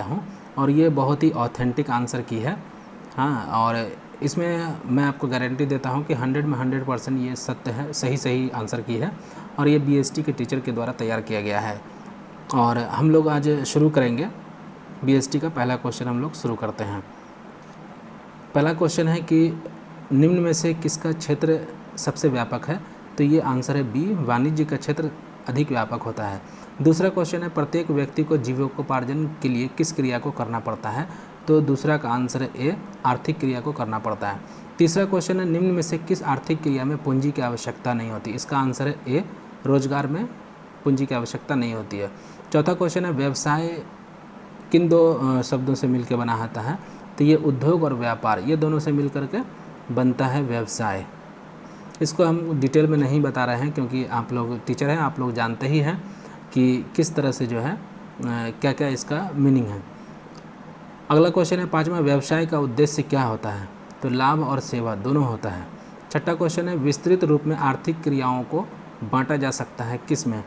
हूँ और ये बहुत ही ऑथेंटिक आंसर की है। हाँ, और इसमें मैं आपको गारंटी देता हूँ कि 100 में 100% ये सत्य है, सही आंसर की है और ये बीएसटी के टीचर के द्वारा तैयार किया गया है। और हम लोग आज शुरू करेंगे बीएसटी का पहला क्वेश्चन। हम लोग शुरू करते हैं। पहला क्वेश्चन है कि निम्न में से किसका क्षेत्र सबसे व्यापक है? तो ये आंसर है बी, वाणिज्य का क्षेत्र अधिक व्यापक होता है। दूसरा क्वेश्चन है प्रत्येक व्यक्ति को जीविकोपार्जन के लिए किस क्रिया को करना पड़ता है? तो दूसरा का आंसर है ए, आर्थिक क्रिया को करना पड़ता है। तीसरा क्वेश्चन है निम्न में से किस आर्थिक क्रिया में पूंजी की आवश्यकता नहीं होती? इसका आंसर है ए, रोजगार में पूंजी की आवश्यकता नहीं होती है। चौथा क्वेश्चन है व्यवसाय किन दो शब्दों से मिलकर बना होता है? तो ये उद्योग और व्यापार, ये दोनों से मिल करके बनता है व्यवसाय। इसको हम डिटेल में नहीं बता रहे हैं क्योंकि आप लोग टीचर हैं, आप लोग जानते ही हैं कि किस तरह से जो है क्या क्या इसका मीनिंग है। अगला क्वेश्चन है पाँचवा, व्यवसाय का उद्देश्य क्या होता है? तो लाभ और सेवा दोनों होता है। छठा क्वेश्चन है विस्तृत रूप में आर्थिक क्रियाओं को बांटा जा सकता है किस में?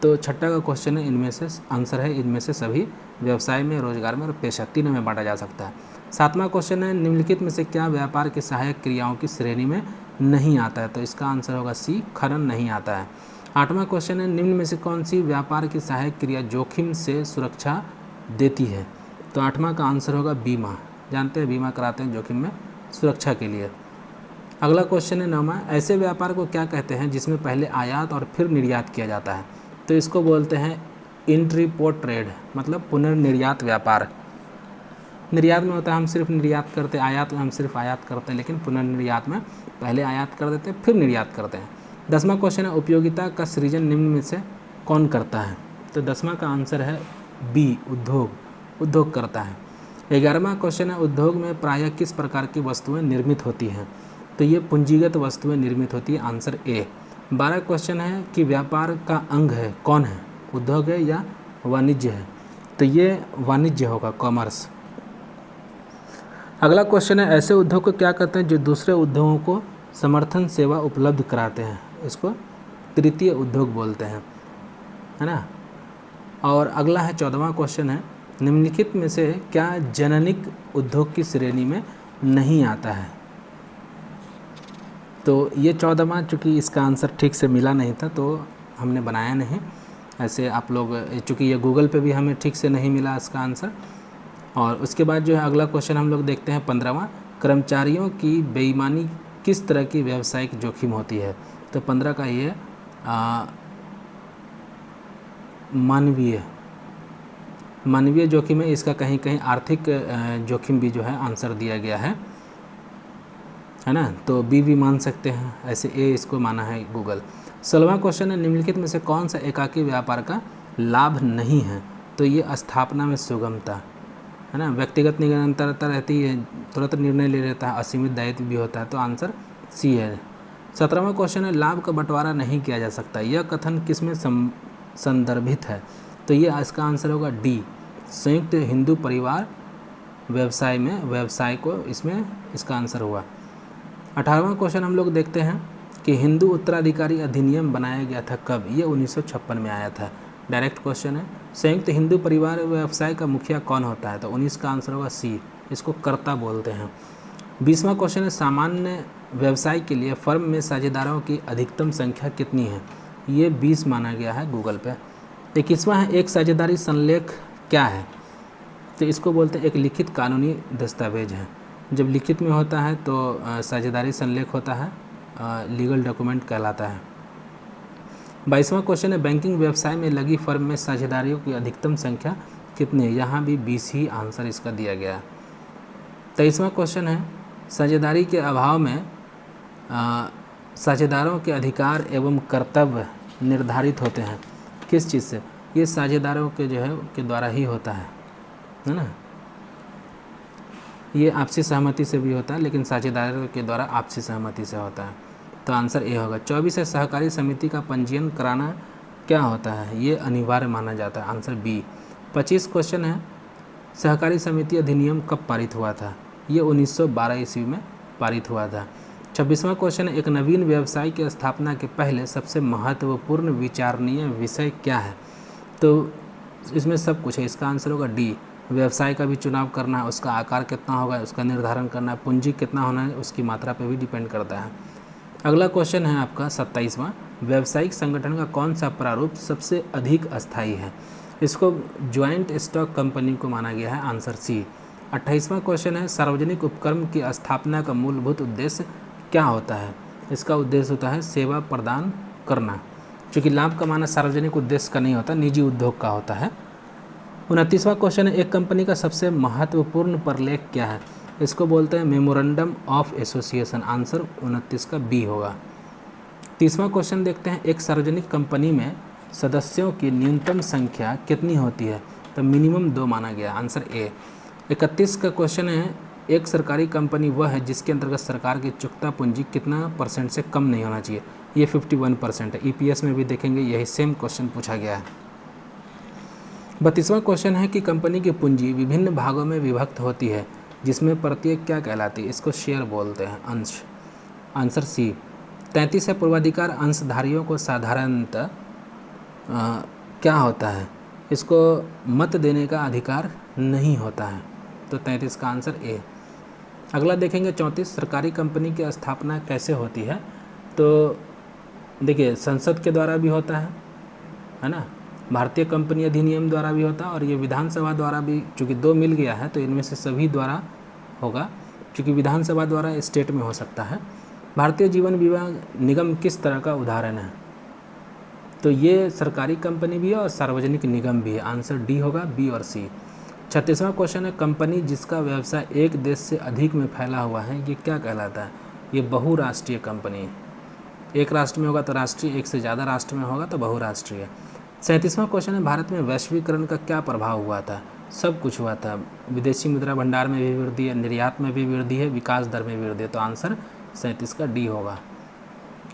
तो छठा का क्वेश्चन है इनमें से आंसर है इनमें से सभी, व्यवसाय में, रोजगार में और पेशा, तीनों में बांटा जा सकता है। सातवां क्वेश्चन है निम्नलिखित में से क्या व्यापार की सहायक क्रियाओं की श्रेणी में नहीं आता है? तो इसका आंसर होगा सी, खनन नहीं आता है। आठवां क्वेश्चन है निम्न में से कौन सी व्यापार की सहायक क्रिया जोखिम से सुरक्षा देती है? तो आठवां का आंसर होगा बीमा। जानते हैं बीमा कराते हैं जोखिम में सुरक्षा के लिए। अगला क्वेश्चन है नौवां, ऐसे व्यापार को क्या कहते हैं जिसमें पहले आयात और फिर निर्यात किया जाता है? तो इसको बोलते हैं इंट्रीपोर्ट ट्रेड, मतलब पुनर्निर्यात व्यापार। निर्यात में होता है हम सिर्फ निर्यात करते, आयात में हम सिर्फ आयात करते हैं, लेकिन पुनर्निर्यात में पहले आयात कर देते हैं फिर निर्यात करते हैं। 10वां क्वेश्चन है उपयोगिता का सृजन निम्न में से कौन करता है? तो 10वां का आंसर है बी, उद्योग करता है। 11वां क्वेश्चन है उद्योग में प्रायः किस प्रकार की वस्तुएं निर्मित होती हैं? तो ये पूंजीगत वस्तुएं निर्मित होती है, आंसर ए। 12 क्वेश्चन है कि व्यापार का अंग है कौन है, उद्योग है या वाणिज्य है? तो ये वाणिज्य होगा, कॉमर्स। अगला क्वेश्चन है ऐसे उद्योग को क्या कहते हैं जो दूसरे उद्योगों को समर्थन सेवा उपलब्ध कराते हैं? इसको तृतीय उद्योग बोलते हैं, है ना। और अगला है 14वां क्वेश्चन है निम्नलिखित में से क्या जननिक उद्योग की श्रेणी में नहीं आता है? तो ये 14वां, चूँकि इसका आंसर ठीक से मिला नहीं था तो हमने बनाया नहीं। ऐसे आप लोग, चूँकि ये गूगल पे भी हमें ठीक से नहीं मिला इसका आंसर। और उसके बाद जो है अगला क्वेश्चन हम लोग देखते हैं 15वां, कर्मचारियों की बेईमानी किस तरह की व्यावसायिक जोखिम होती है? तो 15 का ये मानवीय जोखिम है। इसका कहीं कहीं आर्थिक जोखिम भी जो है आंसर दिया गया है ना। तो बी भी मान सकते हैं, ऐसे ए इसको माना है गूगल। 16वां क्वेश्चन है निम्नलिखित में से कौन सा एकाकी व्यापार का लाभ नहीं है? तो ये स्थापना में सुगमता, है ना, व्यक्तिगत निरंतरता रहती है, तुरंत निर्णय ले लेता है, असीमित दायित्व भी होता है, तो आंसर सी है। 17वां क्वेश्चन है लाभ का बंटवारा नहीं किया जा सकता, यह कथन किसमें संदर्भित है? तो ये इसका आंसर होगा डी, संयुक्त हिंदू परिवार व्यवसाय में, व्यवसाय को इसमें इसका आंसर हुआ। 18वां क्वेश्चन हम लोग देखते हैं कि हिंदू उत्तराधिकारी अधिनियम बनाया गया था कब? ये 1956 में आया था, डायरेक्ट क्वेश्चन है। संयुक्त हिंदू परिवार व्यवसाय का मुखिया कौन होता है? तो 19 का आंसर होगा सी, इसको कर्ता बोलते हैं। 20वां क्वेश्चन है सामान्य व्यवसाय के लिए फर्म में साझेदारों की अधिकतम संख्या कितनी है? ये 20 माना गया है गूगल पे। 21वां है एक साझेदारी संलेख क्या है? तो इसको बोलते हैं एक लिखित कानूनी दस्तावेज है। जब लिखित में होता है तो साझेदारी संलेख होता है, लीगल डॉक्यूमेंट कहलाता है। 22वां क्वेश्चन है बैंकिंग व्यवसाय में लगी फर्म में साझेदारियों की अधिकतम संख्या कितनी है? यहाँ भी 20 ही आंसर इसका दिया गया है। 23वां क्वेश्चन है साझेदारी के अभाव में साझेदारों के अधिकार एवं कर्तव्य निर्धारित होते हैं किस चीज़ से? ये साझेदारों के जो है के द्वारा ही होता है ना। ये आपसी सहमति से भी होता है, लेकिन साझेदारों के द्वारा आपसी सहमति से होता है, तो आंसर ए होगा। 24 है सहकारी समिति का पंजीयन कराना क्या होता है? ये अनिवार्य माना जाता है, आंसर बी। 25 क्वेश्चन है सहकारी समिति अधिनियम कब पारित हुआ था? ये 1912 ईस्वी में पारित हुआ था। 26वां क्वेश्चन है एक नवीन व्यवसाय की स्थापना के पहले सबसे महत्वपूर्ण विचारणीय विषय क्या है? तो इसमें सब कुछ है, इसका आंसर होगा डी, व्यवसाय का भी चुनाव करना है, उसका आकार कितना होगा उसका निर्धारण करना है, पूंजी कितना होना है उसकी मात्रा पे भी डिपेंड करता है। अगला क्वेश्चन है आपका 27वां, व्यावसायिक संगठन का कौन सा प्रारूप सबसे अधिक अस्थायी है? इसको ज्वाइंट स्टॉक कंपनी को माना गया है, आंसर सी। 28वां क्वेश्चन है, सार्वजनिक उपक्रम की स्थापना का मूलभूत उद्देश्य क्या होता है? इसका उद्देश्य होता है सेवा प्रदान करना, क्योंकि लाभ कमाना सार्वजनिक उद्देश्य का नहीं होता, निजी उद्योग का होता है। 29वां क्वेश्चन है, एक कंपनी का सबसे महत्वपूर्ण प्रलेख क्या है? इसको बोलते हैं मेमोरेंडम ऑफ एसोसिएशन, आंसर 29 का बी होगा। 30वां क्वेश्चन देखते हैं, एक सार्वजनिक कंपनी में सदस्यों की न्यूनतम संख्या कितनी होती है? तो मिनिमम 2 माना गया, आंसर ए। 31 का क्वेश्चन है, एक सरकारी कंपनी वह है जिसके अंतर्गत सरकार की चुकता पूंजी कितना % से कम नहीं होना चाहिए? ये 51% है। ईपीएस में भी देखेंगे यही सेम क्वेश्चन पूछा गया है। 32वां क्वेश्चन है कि कंपनी की पूंजी विभिन्न भागों में विभक्त होती है जिसमें प्रत्येक क्या कहलाती है? इसको शेयर बोलते हैं, अंश, आंसर सी। 33 है, पूर्वाधिकार अंशधारियों को साधारणतः क्या होता है? इसको मत देने का अधिकार नहीं होता है, तो 33 का आंसर ए। अगला देखेंगे 34, सरकारी कंपनी की स्थापना कैसे होती है? तो देखिए संसद के द्वारा भी होता है ना, भारतीय कंपनी अधिनियम द्वारा भी होता है, और ये विधानसभा द्वारा भी, चूँकि 2 मिल गया है तो इनमें से सभी द्वारा होगा, क्योंकि विधानसभा द्वारा स्टेट में हो सकता है। भारतीय जीवन बीमा निगम किस तरह का उदाहरण है? तो ये सरकारी कंपनी भी है और सार्वजनिक निगम भी है, आंसर डी होगा, बी और सी। 36वां क्वेश्चन है, कंपनी जिसका व्यवसाय एक देश से अधिक में फैला हुआ है ये क्या कहलाता है? ये बहुराष्ट्रीय कंपनी है। एक राष्ट्र में होगा तो राष्ट्रीय, एक से ज़्यादा राष्ट्र में होगा तो बहुराष्ट्रीय। 37वां क्वेश्चन है, भारत में वैश्वीकरण का क्या प्रभाव हुआ था? सब कुछ हुआ था, विदेशी मुद्रा भंडार में भी वृद्धि है, निर्यात में भी वृद्धि है, विकास दर में भी वृद्धि है, तो आंसर 37 का डी होगा।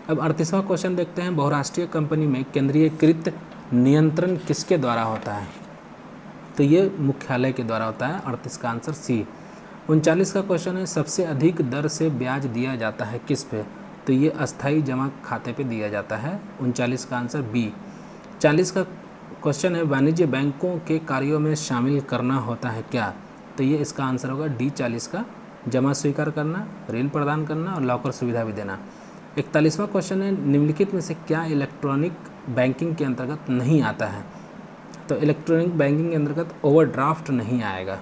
अब 38वां क्वेश्चन देखते हैं, बहुराष्ट्रीय कंपनी में केंद्रीयकृत नियंत्रण किसके द्वारा होता है? तो ये मुख्यालय के द्वारा होता है, 38 का आंसर सी। 39 का क्वेश्चन है, सबसे अधिक दर से ब्याज दिया जाता है किस पे? तो ये अस्थाई जमा खाते पे दिया जाता है, 39 का आंसर बी। 40 का क्वेश्चन है, वाणिज्य बैंकों के कार्यों में शामिल करना होता है क्या? तो ये इसका आंसर होगा डी 40 का, जमा स्वीकार करना, ऋण प्रदान करना और लॉकर सुविधा भी देना। 41वां क्वेश्चन है, निम्नलिखित में से क्या इलेक्ट्रॉनिक बैंकिंग के अंतर्गत नहीं आता है? तो इलेक्ट्रॉनिक बैंकिंग के अंतर्गत ओवरड्राफ्ट नहीं आएगा,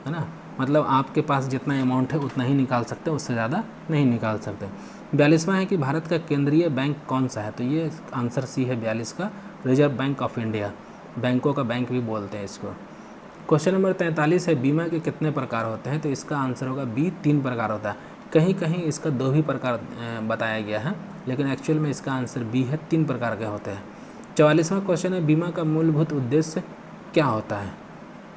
है ना, मतलब आपके पास जितना अमाउंट है उतना ही निकाल सकते हैं, उससे ज़्यादा नहीं निकाल सकते। 42वां है कि भारत का केंद्रीय बैंक कौन सा है? तो ये आंसर सी है 42 का, रिजर्व बैंक ऑफ इंडिया, बैंकों का बैंक भी बोलते हैं इसको। क्वेश्चन नंबर 43 है, बीमा के कितने प्रकार होते हैं? तो इसका आंसर होगा बी, 3 प्रकार होता है। कहीं कहीं इसका 2 ही प्रकार बताया गया है, लेकिन एक्चुअल में इसका आंसर बी है, 3 प्रकार के होते हैं। 44वां क्वेश्चन है, बीमा का मूलभूत उद्देश्य क्या होता है?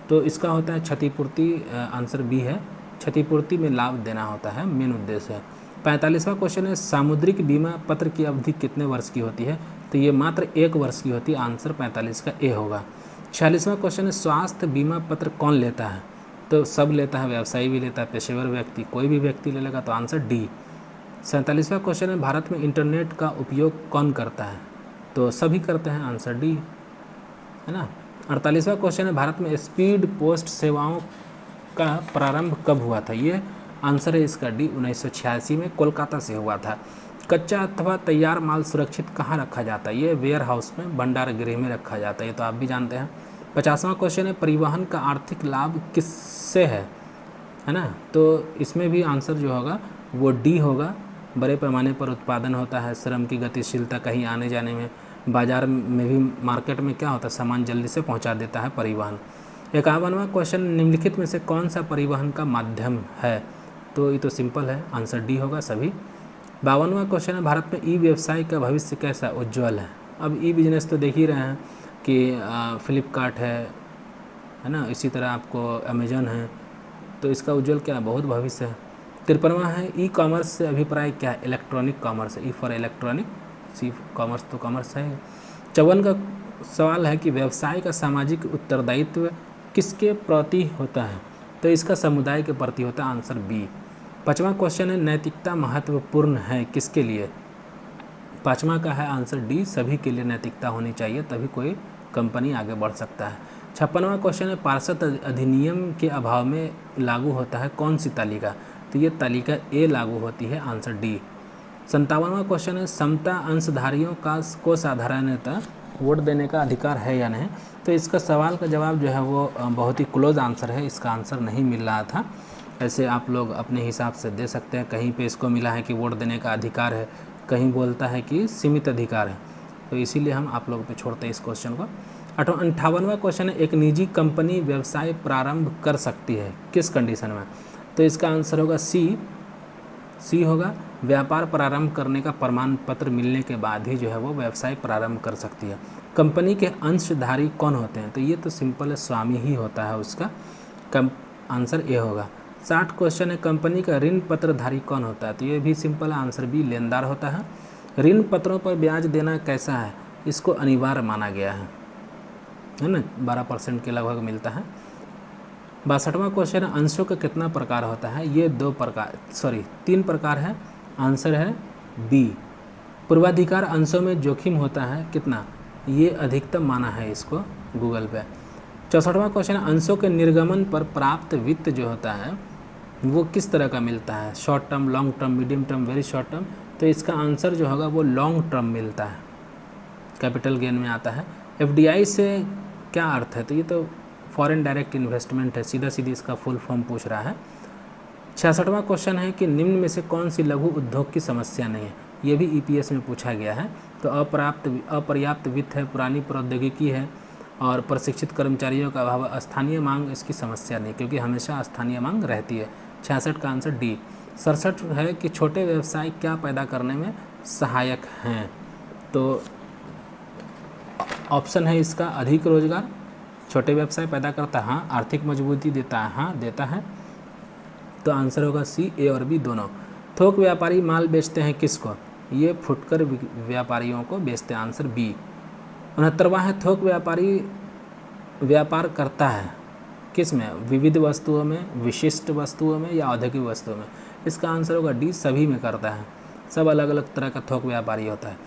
तो इसका होता है क्षतिपूर्ति, आंसर बी है, क्षतिपूर्ति में लाभ देना होता है, मेन उद्देश्य है। 45वां क्वेश्चन है, सामुद्रिक बीमा पत्र की अवधि कितने वर्ष की होती है? तो ये मात्र 1 वर्ष की होती है, आंसर 45 का ए होगा। 46वां क्वेश्चन है, स्वास्थ्य बीमा पत्र कौन लेता है? तो सब लेता है, व्यवसायी भी लेता है, पेशेवर व्यक्ति, कोई भी व्यक्ति ले लेगा, तो आंसर डी। 47वां क्वेश्चन है, भारत में इंटरनेट का उपयोग कौन करता है? तो सभी करते हैं, आंसर डी, है ना। 48वां क्वेश्चन है, भारत में स्पीड पोस्ट सेवाओं का प्रारंभ कब हुआ था? ये आंसर है इसका डी, 1986 में कोलकाता से हुआ था। कच्चा अथवा तैयार माल सुरक्षित कहाँ रखा जाता है? ये वेयर हाउस में, भंडार गृह में रखा जाता है, ये तो आप भी जानते हैं। 50वां क्वेश्चन है, परिवहन का आर्थिक लाभ किससे है ना? तो इसमें भी आंसर जो होगा वो डी होगा, बड़े पैमाने पर उत्पादन होता है, श्रम की गतिशीलता, कहीं आने जाने में, बाजार में भी, मार्केट में क्या होता है, सामान जल्दी से पहुंचा देता है परिवहन। 51वां क्वेश्चन, निम्नलिखित में से कौन सा परिवहन का माध्यम है? तो ये तो सिंपल है, आंसर डी होगा सभी। 52वां क्वेश्चन है, भारत में ई व्यवसाय का भविष्य कैसा उज्ज्वल है? अब ई बिजनेस तो देख ही रहे हैं कि फ्लिपकार्ट है ना, इसी तरह आपको अमेजन है, तो इसका उज्ज्वल क्या है, बहुत भविष्य है। 53वां है, ई कॉमर्स से अभिप्राय क्या है? Electronic commerce, E for electronic, C commerce तो कॉमर्स है। 54 का सवाल है कि व्यवसाय का सामाजिक उत्तरदायित्व किसके प्रति होता है? तो इसका समुदाय के प्रति होता है, आंसर बी। 5वां क्वेश्चन है, नैतिकता महत्वपूर्ण है किसके लिए? 5वां का है आंसर डी, सभी के लिए नैतिकता होनी चाहिए, तभी कोई कंपनी आगे बढ़ सकता है। 56वां क्वेश्चन है पार्षद अधिनियम के अभाव में लागू होता है कौन सी तालिका? तो ये तालिका ए लागू होती है, आंसर डी। 57वां क्वेश्चन है समता अंशधारियों को साधारणतः वोट देने का अधिकार है या नहीं? तो इसका सवाल का जवाब जो है वो बहुत ही क्लोज आंसर है, इसका आंसर नहीं मिल रहा था। ऐसे आप लोग अपने हिसाब से दे सकते हैं, कहीं पे इसको मिला है कि वोट देने का अधिकार है, कहीं बोलता है कि सीमित अधिकार है, तो इसीलिए हम आप लोगों पे छोड़ते हैं इस क्वेश्चन को। 58वां क्वेश्चन है एक निजी कंपनी व्यवसाय प्रारंभ कर सकती है किस कंडीशन में? तो इसका आंसर होगा सी होगा, व्यापार प्रारंभ करने का प्रमाण पत्र मिलने के बाद ही जो है वो व्यवसाय प्रारंभ कर सकती है। कंपनी के अंशधारी कौन होते हैं? तो ये तो सिंपल है, स्वामी ही होता है उसका, आंसर ए होगा। 60 क्वेश्चन है कंपनी का ऋण पत्रधारी कौन होता है? तो ये भी सिंपल है, आंसर बी लेनदार होता है। ऋण पत्रों पर ब्याज देना कैसा है? इसको अनिवार्य माना गया है ना, 12% के लगभग मिलता है। 62वां क्वेश्चन है अंशों का कितना प्रकार होता है? ये 3 प्रकार है, आंसर है बी। पूर्वाधिकार अंशों में जोखिम होता है कितना? ये अधिकतम माना है इसको गूगल पे। 64वां क्वेश्चन है अंशों के निर्गमन पर प्राप्त वित्त जो होता है वो किस तरह का मिलता है? Short term, long term, medium term, very short term? तो इसका आंसर जो होगा वो लॉन्ग टर्म मिलता है, कैपिटल गेन में आता है। एफडीआई से क्या अर्थ है? तो ये तो फॉरेन डायरेक्ट इन्वेस्टमेंट है, सीधा सीधी इसका फुल फॉर्म पूछ रहा है। 66वां क्वेश्चन है कि निम्न में से कौन सी लघु उद्योग की समस्या नहीं है? ये भी ईपीएस में पूछा गया है। तो अपर्याप्त वित्त है, पुरानी प्रौद्योगिकी है और प्रशिक्षित कर्मचारियों का अभाव। स्थानीय मांग इसकी समस्या नहीं, क्योंकि हमेशा स्थानीय मांग रहती है। 66 का आंसर डी। 67 है कि छोटे व्यवसाय क्या पैदा करने में सहायक हैं? तो ऑप्शन है इसका अधिक रोजगार। छोटे व्यवसाय पैदा करता है, हाँ। आर्थिक मजबूती देता है, हाँ देता है। तो आंसर होगा सी, ए और बी दोनों। थोक व्यापारी माल बेचते हैं किसको? ये फुटकर व्यापारियों को बेचते हैं, आंसर बी। 69वां है थोक व्यापारी व्यापार करता है किस में? विविध वस्तुओं में, विशिष्ट वस्तुओं में या औद्योगिक वस्तुओं में? इसका आंसर होगा डी, सभी में करता है। सब अलग अलग तरह का थोक व्यापारी होता है।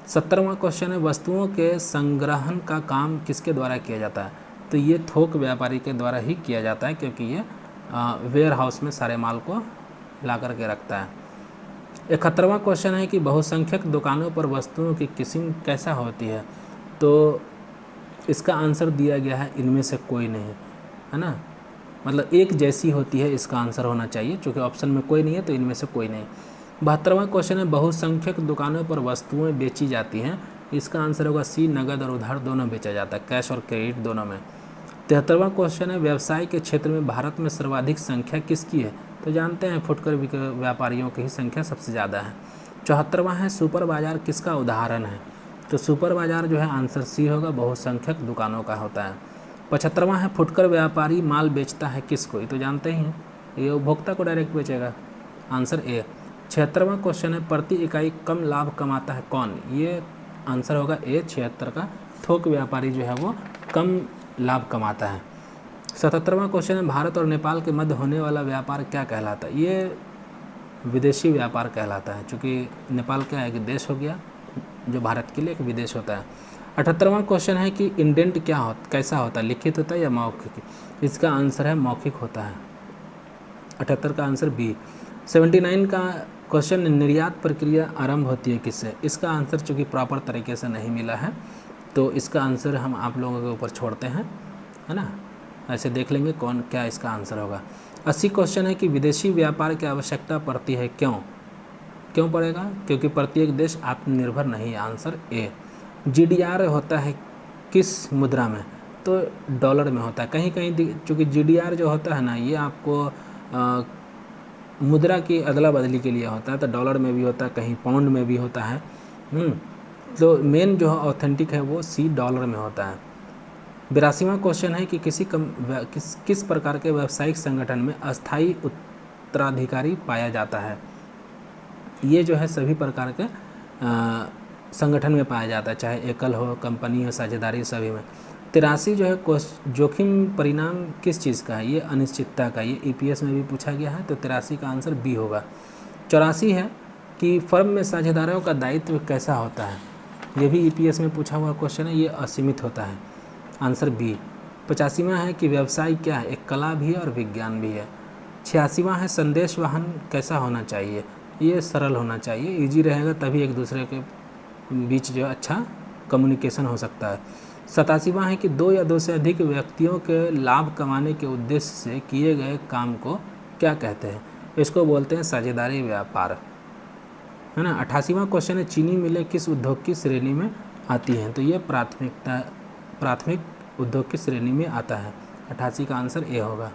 70वां क्वेश्चन है वस्तुओं के संग्रहण का काम किसके द्वारा किया जाता है? तो ये थोक व्यापारी के द्वारा ही किया जाता है, क्योंकि ये वेयर हाउस में सारे माल को ला कर के रखता है। 71वां क्वेश्चन है कि बहुसंख्यक दुकानों पर वस्तुओं की किस्म कैसा होती है? तो इसका आंसर दिया गया है इनमें से कोई नहीं, है ना, मतलब एक जैसी होती है, इसका आंसर होना चाहिए। चूँकि ऑप्शन में कोई नहीं है तो इनमें से कोई नहीं। 72वां क्वेश्चन है बहुसंख्यक दुकानों पर वस्तुएं बेची जाती हैं, इसका आंसर होगा सी, नगद और उधार दोनों बेचा जाता है, कैश और क्रेडिट दोनों में। 73वां क्वेश्चन है व्यवसाय के क्षेत्र में भारत में सर्वाधिक संख्या किसकी है? तो जानते हैं फुटकर व्यापारियों की ही संख्या सबसे ज़्यादा है। 74वां है सुपर बाजार किसका उदाहरण है? तो सुपर बाजार जो है आंसर सी होगा, बहुसंख्यक दुकानों का होता है। 75वां है फुटकर व्यापारी माल बेचता है किसको? ये तो जानते ही हैं, ये उपभोक्ता को डायरेक्ट बेचेगा, आंसर ए। 76वां क्वेश्चन है प्रति इकाई कम लाभ कमाता है कौन? ये आंसर होगा ए, 76 का। थोक व्यापारी जो है वो कम लाभ कमाता है। 77वां क्वेश्चन है भारत और नेपाल के मध्य होने वाला व्यापार क्या कहलाता है? ये विदेशी व्यापार कहलाता है, चूँकि नेपाल क्या है कि देश हो गया, जो भारत के लिए एक विदेश होता है। 78वां क्वेश्चन है कि इंडेंट कैसा होता है, लिखित होता है या मौखिक? इसका आंसर है मौखिक होता है, 78 का आंसर बी। 79 का क्वेश्चन निर्यात प्रक्रिया आरंभ होती है किससे? इसका आंसर चूँकि प्रॉपर तरीके से नहीं मिला है तो इसका आंसर हम आप लोगों के ऊपर छोड़ते हैं, है ना, ऐसे देख लेंगे कौन क्या इसका आंसर होगा। 80 क्वेश्चन है कि विदेशी व्यापार की आवश्यकता पड़ती है क्यों पड़ेगा? क्योंकि प्रत्येक देश आत्मनिर्भर नहीं है, आंसर ए। जीडीआर होता है किस मुद्रा में? तो डॉलर में होता है। कहीं कहीं चूँकि जीडीआर जो होता है ना, ये आपको मुद्रा की अदला बदली के लिए होता है, तो डॉलर में भी होता है, कहीं पाउंड में भी होता है। तो मेन जो ऑथेंटिक है वो सी, डॉलर में होता है। 82वां क्वेश्चन है कि किस प्रकार के व्यावसायिक संगठन में अस्थायी उत्तराधिकारी पाया जाता है? ये जो है सभी प्रकार के संगठन में पाया जाता है, चाहे एकल हो, कंपनी हो, साझेदारी, सभी में। 83 जो है जोखिम परिणाम किस चीज़ का है? ये अनिश्चितता का, ये ईपीएस में भी पूछा गया है, तो 83 का आंसर बी होगा। 84 है कि फर्म में साझेदारों का दायित्व कैसा होता है? ये भी ईपीएस में पूछा हुआ क्वेश्चन है, ये असीमित होता है, आंसर बी। 85वां है कि व्यवसाय क्या है, एक कला भी है और विज्ञान भी है। 86वां है संदेश वहन कैसा होना चाहिए, ये सरल होना चाहिए, इजी रहेगा, तभी एक दूसरे के बीच जो अच्छा कम्युनिकेशन हो सकता है। 87वां है कि 2 या 2 से अधिक व्यक्तियों के लाभ कमाने के उद्देश्य से किए गए काम को क्या कहते हैं, इसको बोलते हैं साझेदारी व्यापार, है ना। 88वां क्वेश्चन है चीनी मिलें किस उद्योग की श्रेणी में आती हैं, तो ये प्राथमिक उद्योग की श्रेणी में आता है। 88 का आंसर ए होगा।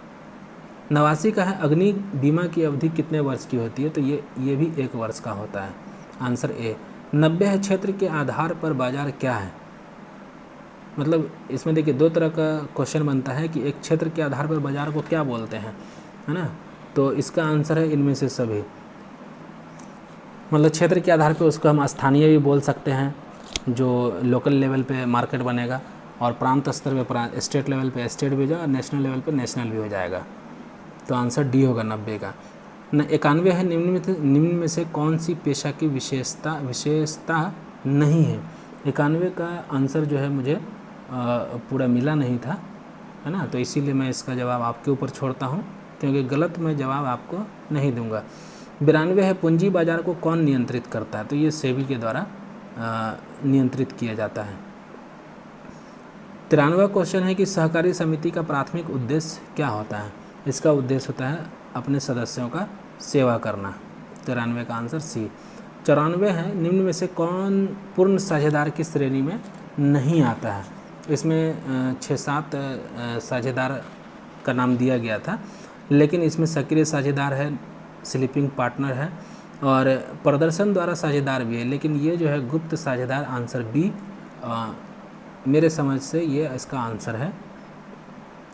89 का है अग्नि बीमा की अवधि कितने वर्ष की होती है, तो ये भी 1 वर्ष का होता है, आंसर ए। 90 है क्षेत्र के आधार पर बाजार क्या है, मतलब इसमें देखिए 2 तरह का क्वेश्चन बनता है कि एक क्षेत्र के आधार पर बाजार को क्या बोलते हैं, है ना, तो इसका आंसर है इनमें से सभी। मतलब क्षेत्र के आधार पर उसको हम स्थानीय भी बोल सकते हैं, जो लोकल लेवल पे मार्केट बनेगा, और प्रांत स्तर पे स्टेट लेवल पे स्टेट भी हो जाएगा, और नेशनल लेवल पे नेशनल भी हो जाएगा, तो आंसर डी होगा 90 का। 91 है निम्न में से कौन सी पेशा की विशेषता नहीं है। 91 का आंसर जो है मुझे पूरा मिला नहीं था, है ना, तो इसीलिए मैं इसका जवाब आपके ऊपर छोड़ता हूँ, क्योंकि गलत मैं जवाब आपको नहीं दूंगा। 92 है पूंजी बाजार को कौन नियंत्रित करता है, तो ये सेबी के द्वारा नियंत्रित किया जाता है। 93वां क्वेश्चन है कि सहकारी समिति का प्राथमिक उद्देश्य क्या होता है, इसका उद्देश्य होता है अपने सदस्यों का सेवा करना, 93 का आंसर सी। 94 है निम्न में से कौन पूर्ण साझेदार की श्रेणी में नहीं आता है, इसमें 6-7 साझेदार का नाम दिया गया था, लेकिन इसमें सक्रिय साझेदार है, स्लीपिंग पार्टनर है, और प्रदर्शन द्वारा साझेदार भी है, लेकिन ये जो है गुप्त साझेदार, आंसर बी मेरे समझ से ये इसका आंसर है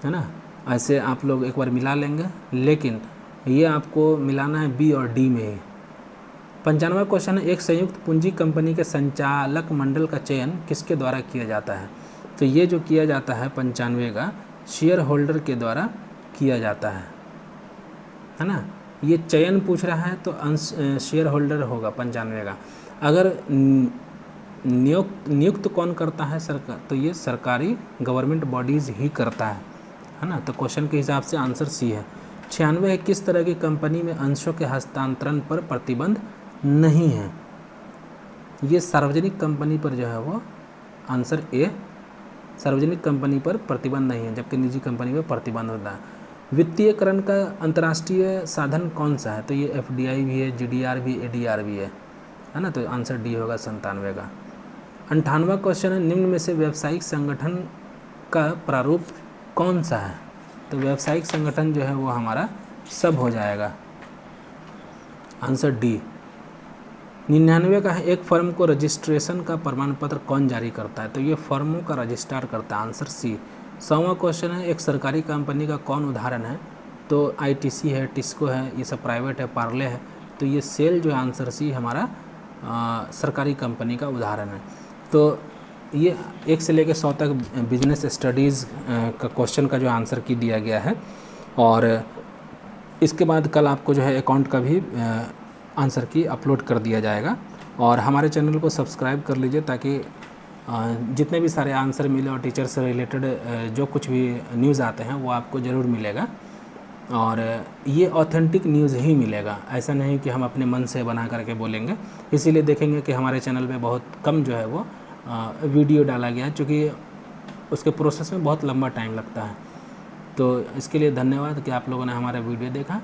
ना। ऐसे आप लोग एक बार मिला लेंगे, लेकिन ये आपको मिलाना है बी और डी में ही। 95वां क्वेश्चन है एक संयुक्त पूंजी कंपनी के संचालक मंडल का चयन किसके द्वारा किया जाता है, तो ये जो किया जाता है 95 का शेयर होल्डर के द्वारा किया जाता है ना। ये चयन पूछ रहा है तो अंश शेयर होल्डर होगा 95 का। अगर नियुक्त कौन करता है सरकार, तो ये सरकारी गवर्नमेंट बॉडीज़ ही करता है ना, तो क्वेश्चन के हिसाब से आंसर सी है। 96 है किस तरह की कंपनी में अंशों के हस्तांतरण पर प्रतिबंध नहीं है, ये सार्वजनिक कंपनी पर जो है वो आंसर ए, सार्वजनिक कंपनी पर प्रतिबंध नहीं है, जबकि निजी कंपनी पर प्रतिबंध होता है। वित्तीयकरण का अंतर्राष्ट्रीय साधन कौन सा है, तो ये FDI भी है, GDR भी, ADR भी है ना, तो आंसर डी होगा 97 का। 98वां क्वेश्चन है निम्न में से व्यावसायिक संगठन का प्रारूप कौन सा है, तो व्यावसायिक संगठन जो है वो हमारा सब हो जाएगा, आंसर डी। 99 का है एक फर्म को रजिस्ट्रेशन का प्रमाण पत्र कौन जारी करता है, तो ये फर्मों का रजिस्ट्रार करता है, आंसर सी। 100वां क्वेश्चन है एक सरकारी कंपनी का कौन उदाहरण है, तो ITC है, टिस्को है, ये सब प्राइवेट है, पार्ले है, तो ये सेल जो है आंसर सी हमारा सरकारी कंपनी का उदाहरण है। तो ये 1 से लेकर 100 तक बिजनेस स्टडीज़ का क्वेश्चन का जो आंसर की दिया गया है, और इसके बाद कल आपको जो है अकाउंट का भी आंसर की अपलोड कर दिया जाएगा। और हमारे चैनल को सब्सक्राइब कर लीजिए ताकि जितने भी सारे आंसर मिले और टीचर से रिलेटेड जो कुछ भी न्यूज़ आते हैं वो आपको ज़रूर मिलेगा, और ये ऑथेंटिक न्यूज़ ही मिलेगा, ऐसा नहीं कि हम अपने मन से बना करके बोलेंगे। इसीलिए देखेंगे कि हमारे चैनल पे बहुत कम जो है वो वीडियो डाला गया है, क्योंकि उसके प्रोसेस में बहुत लंबा टाइम लगता है। तो इसके लिए धन्यवाद कि आप लोगों ने हमारा वीडियो देखा।